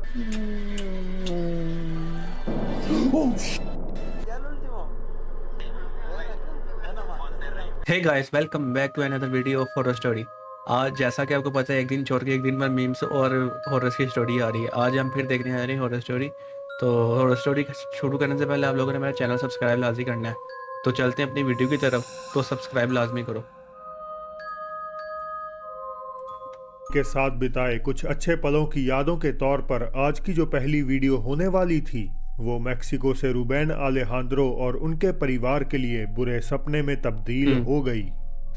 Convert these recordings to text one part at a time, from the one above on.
Hey guys, welcome back to another video of horror story. आज जैसा कि आपको पता है, एक दिन छोड़ के एक दिन पर मीम्स और हॉरर की स्टोरी आ रही है। आज हम फिर देखने आ रहे हैं हॉरर स्टोरी। तो हॉरर स्टोरी शुरू करने से पहले आप लोगों ने मेरा चैनल सब्सक्राइब लाजमी करना है। तो चलते हैं अपनी वीडियो की तरफ। तो सब्सक्राइब लाजमी करो। के साथ बिताए कुछ अच्छे पलों की यादों के तौर पर आज की जो पहली वीडियो होने वाली थी वो मैक्सिको से रूबेन आलेहांद्रो और उनके परिवार के लिए बुरे सपने में तब्दील हो गई।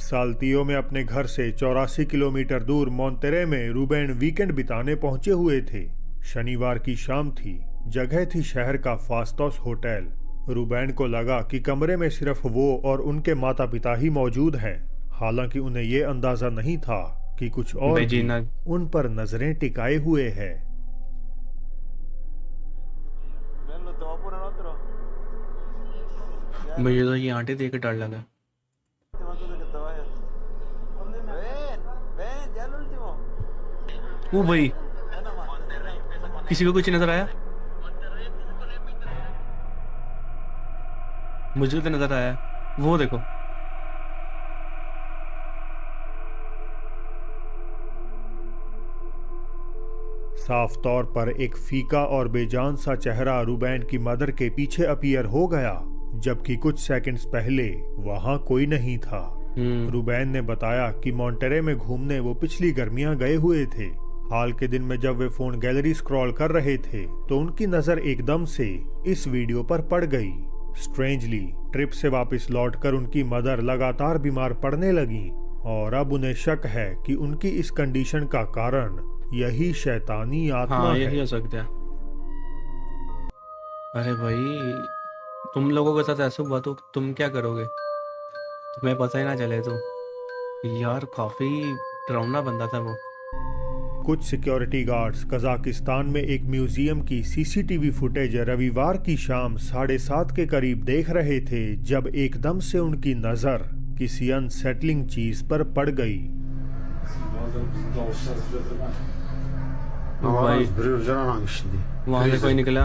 साल्तियो में अपने घर से 84 किलोमीटर दूर मोंटेरे में रूबेन वीकेंड बिताने पहुंचे हुए थे। शनिवार की शाम थी। जगह थी शहर का फास्टोस होटल। रूबेन को लगा कि कमरे में सिर्फ वो और उनके माता पिता ही मौजूद हैं। हालांकि उन्हें ये अंदाजा नहीं था कि कुछ और भी उन पर नजरें टिकाए हुए है। मुझे तो ये आंटी देख के डर लगा। ओ भाई, किसी को कुछ नजर आया? मुझे तो नजर आया। वो देखो, साफ तौर पर एक फीका और बेजान सा चेहरा रूबेन की मदर के पीछे अपीयर हो गया, जबकि कुछ सेकंड्स पहले वहां कोई नहीं था। रूबेन ने बताया कि मोंटेरे में घूमने वो पिछली गर्मियां गए हुए थे। हाल के दिन में जब वे फोन गैलरी स्क्रॉल कर रहे थे तो उनकी नजर एकदम से इस वीडियो पर पड़ गई। स्ट्रेंजली, ट्रिप से वापस लौटकर उनकी मदर लगातार बीमार पड़ने लगी और अब उन्हें शक है कि उनकी इस कंडीशन का कारण यही शैतानी आत्मा है। यही हो सकता है। अरे भाई, तुम लोगों के साथ ऐसा हुआ तो तुम क्या करोगे? तुम्हें पता ही ना चले तो। यार, काफी डरावना बंदा था वो। कुछ सिक्योरिटी गार्ड्स कजाकिस्तान में एक म्यूजियम की सीसीटीवी फुटेज रविवार की शाम 7:30 के करीब देख रहे थे जब एकदम से उनकी नजर किसी अनसेटलिंग चीज पर पड़ गई। भाई, वहां से कोई निकला।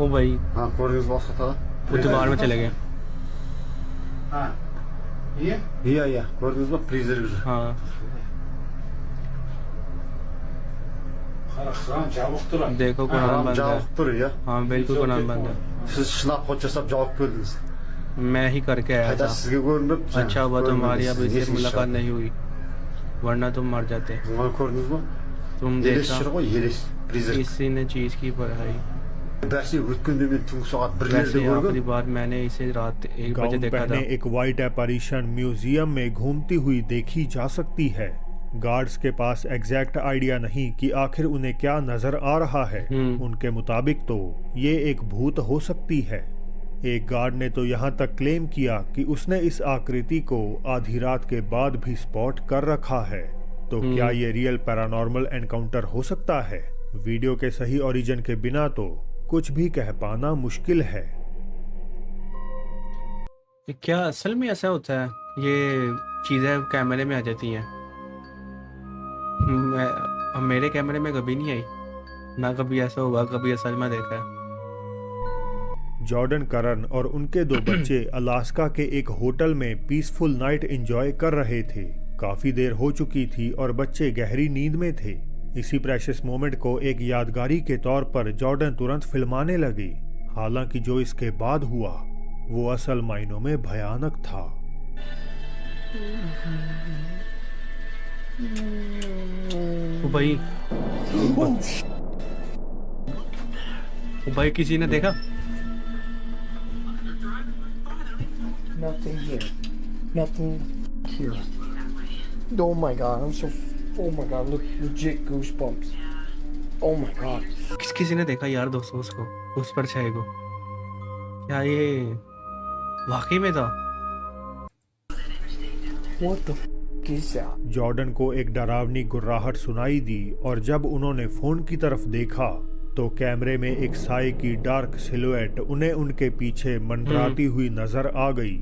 ओ भाई, वो दीवार में चले गए। हाँ, देखो कुरान बंद है। हाँ बिल्कुल कुरान बंद है। मैं ही करके आया था। अच्छा हुआ तुम्हारी अब इससे मुलाकात नहीं हुई, वरना तुम मर जाते। तुम देखा, इसी ने चीज की पढ़ाई। आखिरी बार मैंने इसे रात 1 बजे देखा था। एक वाइट एपैरिशन म्यूजियम में घूमती हुई देखी जा सकती है। गार्ड्स के पास एग्जैक्ट आइडिया नहीं कि आखिर उन्हें क्या नजर आ रहा है। उनके मुताबिक तो ये एक भूत हो सकती है। एक गार्ड ने तो यहाँ तक क्लेम किया कि उसने इस आकृति को आधी रात के बाद भी स्पॉट कर रखा है। तो क्या ये रियल पैरानॉर्मल एनकाउंटर हो सकता है? वीडियो के सही ओरिजिन के बिना तो कुछ भी कह पाना मुश्किल है। क्या असल में ऐसा होता है? ये चीजें कैमरे में आ जाती हैं। मेरे कैमरे में कभी नहीं आई ना। कभी ऐसा हुआ, कभी असल में देखा है। जॉर्डन करन और उनके 2 बच्चे अलास्का के एक होटल में पीसफुल नाइट एंजॉय कर रहे थे। काफी देर हो चुकी थी और बच्चे गहरी नींद में थे। इसी प्रेशियस मोमेंट को एक यादगारी के तौर पर जॉर्डन तुरंत फिल्माने लगी। हालांकि जो इसके बाद हुआ वो असल मायनों में भयानक था। ओ भाई, किसी ने देखा? Nothing here. Nothing here. Oh my god, oh my god, look, legit goosebumps. Oh my god. किसी ने देखा यार दोस्तों उसको, उस पर छाए को? क्या ये वाकई में था? What the f is that? Jordan को एक डरावनी गुर्राहट सुनाई दी और जब उन्होंने फोन की तरफ देखा तो कैमरे में एक साए की डार्क सिलुएट उन्हें उनके पीछे मंडराती हुई नजर आ गई।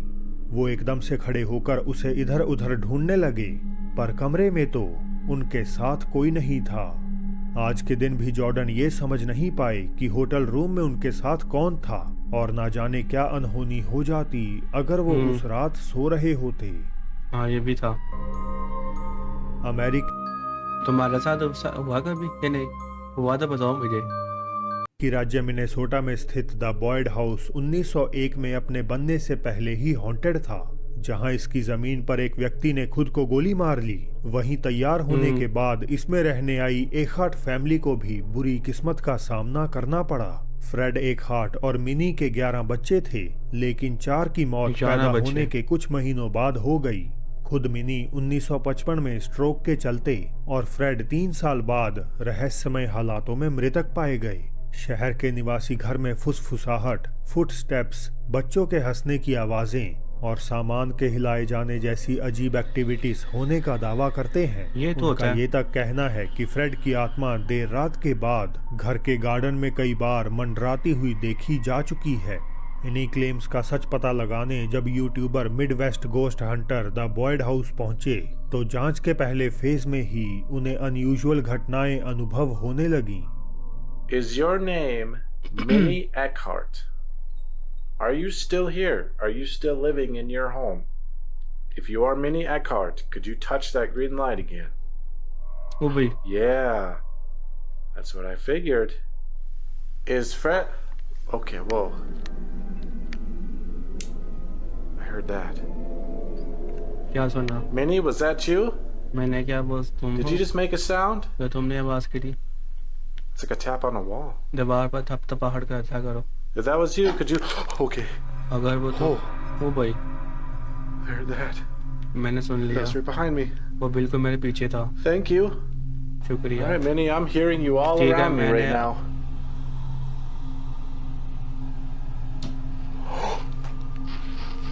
वो एकदम से खड़े होकर उसे इधर उधर ढूंढने लगे, पर कमरे में तो उनके साथ कोई नहीं था। आज के दिन भी जॉर्डन ये समझ नहीं पाए कि होटल रूम में उनके साथ कौन था और ना जाने क्या अनहोनी हो जाती अगर वो उस रात सो रहे होते। हाँ ये भी था। अमेरिका तुम्हारे साथ हुआ कभी कि नहीं हुआ तो बताओ मुझे। की राज्य मिनेसोटा में स्थित द बॉयड हाउस 1901 में अपने बनने से पहले ही हॉन्टेड था, जहां इसकी जमीन पर एक व्यक्ति ने खुद को गोली मार ली। वहीं तैयार होने के बाद इसमें रहने आई एखार्ट फैमिली को भी बुरी किस्मत का सामना करना पड़ा। फ्रेड एखार्ट और मिनी के 11 बच्चे थे, लेकिन 4 की मौत पैदा होने के कुछ महीनों बाद हो गई। खुद मिनी 1955 में स्ट्रोक के चलते और फ्रेड 3 साल बाद रहस्यमय हालातों में मृतक पाए गए। शहर के निवासी घर में फुसफुसाहट, फुटस्टेप्स, बच्चों के हंसने की आवाजें और सामान के हिलाए जाने जैसी अजीब एक्टिविटीज होने का दावा करते हैं। ये तो उनका ये तक कहना है कि फ्रेड की आत्मा देर रात के बाद घर के गार्डन में कई बार मंडराती हुई देखी जा चुकी है। इन्हीं क्लेम्स का सच पता लगाने जब YouTuber Midwest ghost hunter the Boyd house पहुंचे तो जांच के पहले फेज में ही उन्हें अनयूजुअल घटनाएं अनुभव होने लगी। Is your name Minnie Eckhart? Are you still here? Are you still living in your home? If you are Minnie Eckhart, could you touch that green light again? ओ भाई Yeah, that's what I figured. Is Fred... Okay, whoa. I heard that. क्या सुना? Minnie, was that you? मैंने क्या बोल तुम Did you just make a sound? तो तुमने आवाज करी? It's like a tap on a wall. दीवार पर थपथपाहट का क्या करो? If that was you, could you... Okay. अगर वो तो ओ भाई I heard that. मैंने सुन लिया। That's right behind me. वो बिल्कुल मेरे पीछे था। Thank you. शुक्रिया। All right, Minnie, I'm hearing you all ठीक है, around me right मैंने- now.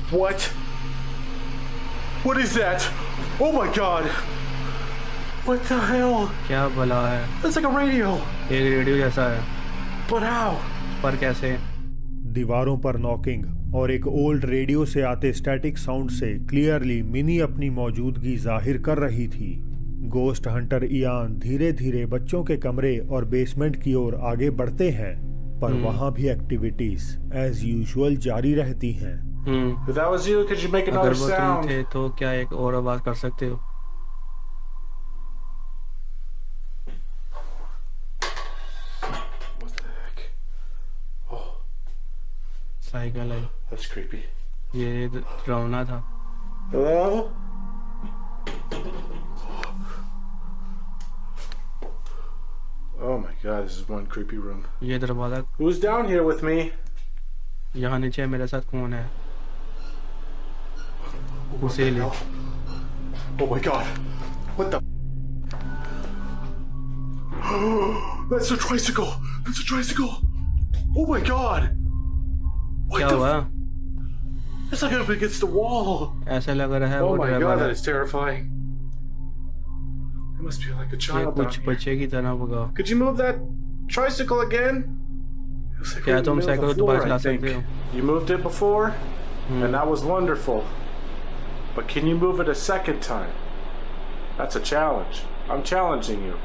What? What is that? Oh my god! What the hell? क्या भला है? That's like a radio. एक रेडियो जैसा है, But how? पर कैसे? दीवारों पर नॉकिंग और एक ओल्ड रेडियो से आते स्टैटिक साउंड से क्लियरली मिनी अपनी मौजूदगी जाहिर कर रही थी। गोस्ट हंटर इयान धीरे धीरे बच्चों के कमरे और बेसमेंट की ओर आगे बढ़ते हैं, पर वहां भी एक्टिविटीज एज यूजुअल जारी रहती हैं। If that was you, could you make अगर another वो तुम sound? थे तो क्या एक और आवाज कर सकते हो? What the heck? Oh, cycle है, that's creepy. ये डरावना था। Hello? Oh my god, this is one creepy room. ये दरवाजा Who's down here with me? यहाँ नीचे मेरे साथ कौन है? What उसे the ले। hell? Oh my god. What the? That's a tricycle. That's a tricycle. Oh my god. What क्या the? हुआ? It's like up against the wall. ऐसा लग रहा है Oh वो my god, ड्राइवर that है। is terrifying. It must be like a ये child down कुछ here. बच्चे की तरह होगा। Could you move that tricycle again? It was like क्या right in the तुम middle of साइकिल the को दोबारा floor, चला I think. सकते हो? You moved it before, and that was wonderful. But can you move it a second time? That's a challenge. I'm challenging you.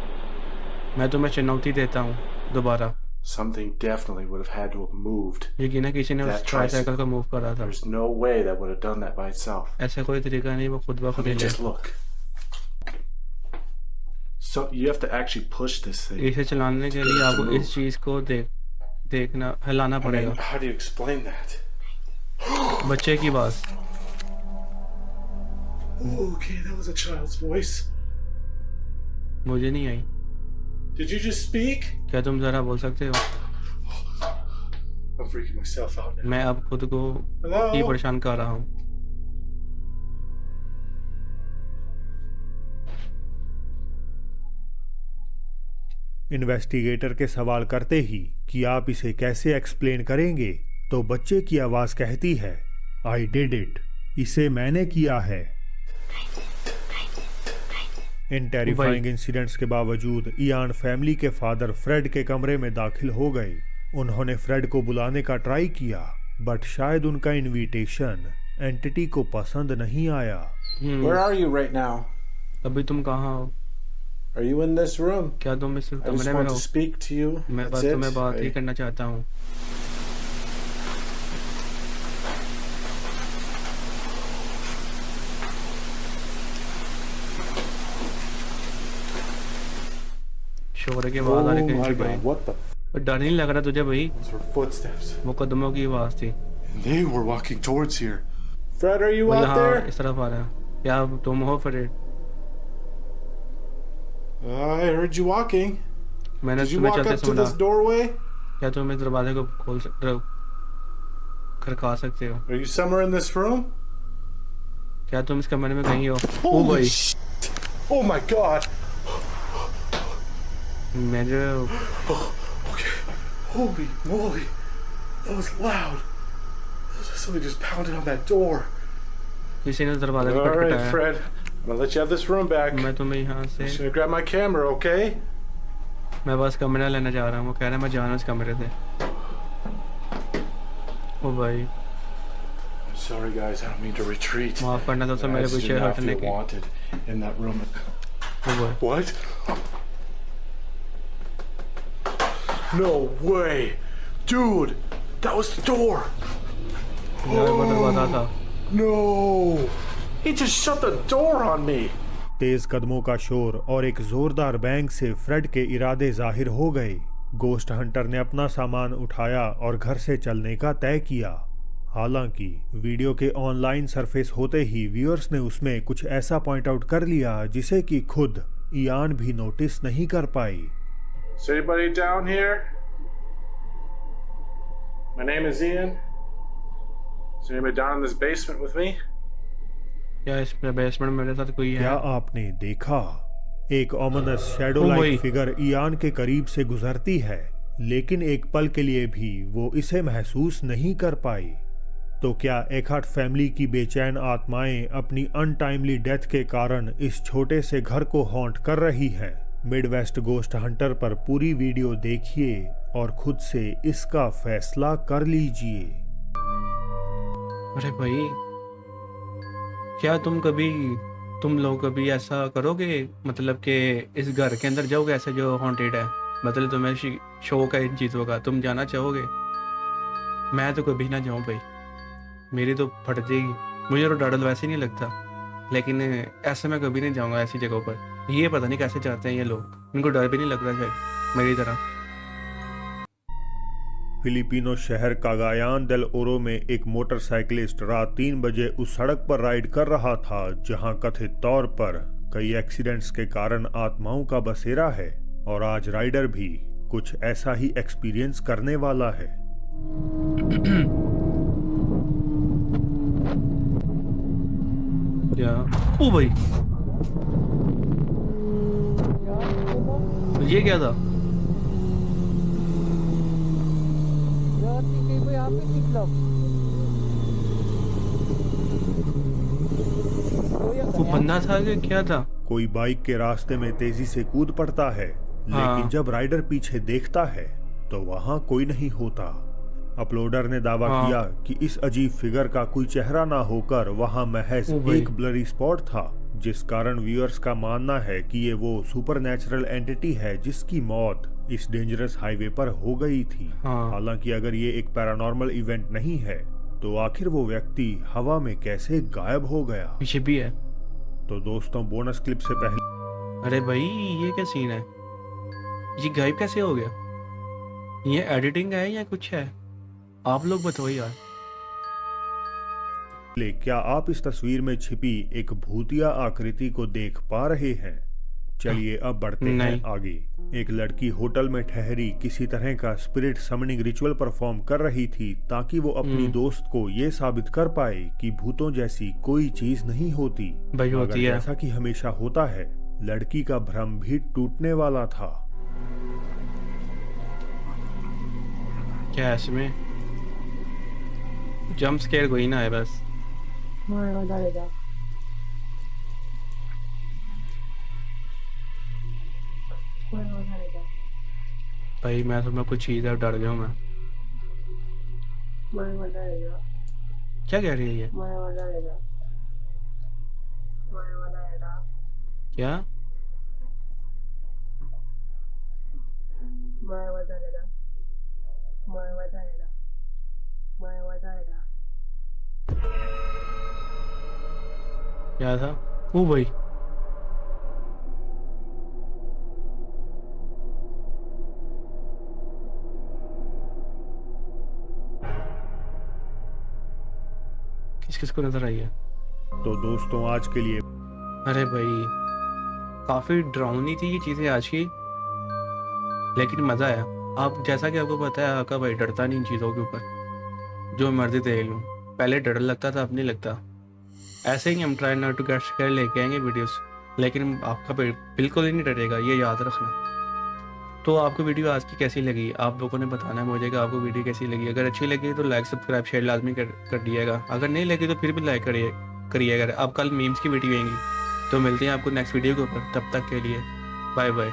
मैं तुम्हें चुनौती देता हूँ दोबारा। Something definitely would have had to have moved. यकीन है किसी ने उस That ट्राईसाइकिल को मूव करा था। There's no way that would have done that by itself. ऐसा कोई तरीका नहीं वो खुद ब I खुद mean, हिले। just look. So you have to actually push this thing. इसे चलाने के लिए आपको इस चीज को देखना हिलाना I mean, पड़ेगा। how do you explain that? बच्चे की बात। Okay, that was a child's voice. मुझे नहीं आई। Did you just speak? क्या तुम जरा बोल सकते हो? I'm freaking myself out now. मैं अब खुद को Hello? ही परेशान कर रहा हूँ। इन्वेस्टिगेटर के सवाल करते ही कि आप इसे कैसे एक्सप्लेन करेंगे, तो बच्चे की आवाज कहती है, आई डिड इट, इसे मैंने किया है। इन टेरिफाइंग इंसिडेंट्स के बावजूद इयान फैमिली के फादर फ्रेड के कमरे में दाखिल हो गए। उन्होंने फ्रेड को बुलाने का ट्राई किया, बट शायद उनका इनविटेशन एंटिटी को पसंद नहीं आया। Where are you right now? अभी तुम कहाँ हो? Are you in this room? क्या तुम इस I just कमरे में want हो? to speak to you. मैं That's बस it. तुम्हें बात ही I- करना चाहता हूँ। शोर की आवाज आ रही Oh कहीं my से भाई। God! What the? और डर नहीं लग रहा तुझे भाई? Those were footsteps. वो कदमों की आवाज थी। And they were walking towards here. Fred, are you वो out यहाँ there? इस तरफ आ रहा है। क्या तुम हो Fred? I heard you walking. मैंने Did you तुम्हें walk चलते up to सुना। this doorway? क्या तुम इस दरवाजे को खोल सकते हो? खड़का सकते हो? Are you somewhere in this room? क्या तुम इस कमरे में कहीं हो? ओ Holy भाई, shit! Oh my God! मेरे Okay. Holy moly! That was loud. Somebody just pounded on that door. किसी ने दरवाजा को All right, खटखटाया। Fred. I'm gonna let you have this room back. मैं तुम्हें यहाँ से, Just gonna grab my camera, okay? मैं बस कमरा लेने जा रहा हूँ। वो कह रहा है मैं जा रहा हूँ इस कमरे से। ओ भाई, I'm sorry, guys. I don't mean to retreat. माफ करना दोस्तों I मेरे just पीछे did not हटने feel की। wanted in that room. ओ भाई, What? No way, dude! That was the door. यार वो दरवाजा था। No! He just shut the door on me. तेज कदमों का शोर और एक जोरदार बैंग से फ्रेड के इरादे जाहिर हो गए। गोस्ट हंटर ने अपना सामान उठाया और घर से चलने का तय किया। हालांकि वीडियो के ऑनलाइन सरफेस होते ही व्यूअर्स ने उसमें कुछ ऐसा पॉइंट आउट कर लिया जिसे कि खुद इयान भी नोटिस नहीं कर पाई। Is anybody down here? My name is Ian. Is anybody down in this basement with me? क्या इस बेसमेंट में मेरे साथ कोई है? क्या आपने देखा? एक ओमिनस शैडो ओ भाई। लाइक फिगर इयान के करीब से गुजरती है, लेकिन एक पल के लिए भी वो इसे महसूस नहीं कर पाई। तो क्या एकहार्ट फैमिली की बेचैन आत्माएं अपनी अनटाइमली डेथ के कारण इस छोटे से घर को हॉन्ट कर रही हैं? मिडवेस्ट गोस्ट हंटर पर पूरी वीडियो देखिए और खुद से इसका फैसला कर लीजिए। अरे भाई, क्या तुम लोग कभी ऐसा करोगे, मतलब कि इस घर के अंदर जाओगे ऐसे जो हॉन्टेड है, मतलब तुम्हें शौक है इन चीज़ों का, तुम जाना चाहोगे? मैं तो कभी ना जाऊं भाई, मेरी तो फट जाएगी। मुझे तो डर वैसे नहीं लगता, लेकिन ऐसे मैं कभी नहीं जाऊंगा ऐसी जगहों पर। ये पता नहीं कैसे जाते हैं ये लोग, इनको डर भी नहीं लगता शायद मेरी तरह। फिलिपिनो शहर कागायान डेल ओरो में एक मोटरसाइकिलिस्ट रात 3 बजे उस सड़क पर राइड कर रहा था जहां कथित तौर पर कई एक्सीडेंट्स के कारण आत्माओं का बसेरा है, और आज राइडर भी कुछ ऐसा ही एक्सपीरियंस करने वाला है। क्या? ओ भाई, ये क्या था? वो बंदा था कि क्या था? कोई बाइक के रास्ते में तेजी से कूद पड़ता है, लेकिन हाँ। जब राइडर पीछे देखता है तो वहां कोई नहीं होता। अपलोडर ने दावा हाँ। किया कि इस अजीब फिगर का कोई चेहरा ना होकर वहां महज ओ भाई। एक ब्लरी स्पॉट था, जिस कारण व्यूअर्स का मानना है कि ये वो सुपरनैचुरल एंटिटी है जिसकी मौत इस डेंजरस हाईवे पर हो गई थी। हाँ। हालांकि अगर ये एक पैरानॉर्मल इवेंट नहीं है तो आखिर वो व्यक्ति हवा में कैसे गायब हो गया? पीछे भी है। तो दोस्तों, बोनस क्लिप से पहले अरे भाई, ये क्या सीन है? ये गायब कैसे हो गया? ये एडिटिंग है या कुछ है? आप लोग बताओ यार। क्या आप इस तस्वीर में छिपी एक भूतिया आकृति को देख पा रहे हैं? चलिए अब बढ़ते हैं नहीं। आगे। एक लड़की होटल में ठहरी किसी तरह का स्पिरिट समनिंग रिचुअल परफॉर्म कर रही थी ताकि वो अपनी दोस्त को ये साबित कर पाए कि भूतों जैसी कोई चीज नहीं होती। भाई मगर होती है। जैसा कि हमेशा होता है, लड़की का भ्रम भी टूटने वाला था। क्या है इसमें? जंप स्केयर कोई ना है बस। भाई मैं तो मैं कुछ चीज है, डर गया हूं मैं। क्या कह रही है ये? क्या? क्या था? ओ भाई, किस किस को नजर आई है? तो दोस्तों आज के लिए अरे भाई, काफी डरावनी थी ये चीजें आज की, लेकिन मजा आया। आप जैसा कि आपको पता है, आपका भाई डरता नहीं इन चीजों के ऊपर, जो मर्जी देख लूँ। पहले डर लगता था, अब नहीं लगता। ऐसे ही हम try not to get scared लेके आएंगे वीडियोस, लेकिन आपका भाई बिल्कुल ही नहीं डरेगा, ये याद रखना। तो आपको वीडियो आज की कैसी लगी, आप लोगों ने बताना है मुझे कि आपको वीडियो कैसी लगी। अगर अच्छी लगी तो लाइक सब्सक्राइब शेयर लाजमी कर दिएगा। अगर नहीं लगी तो फिर भी लाइक करिएगा। अब कल मीम्स की वीडियो आएंगी, तो मिलते हैं आपको नेक्स्ट वीडियो के ऊपर। तब तक के लिए बाय बाय।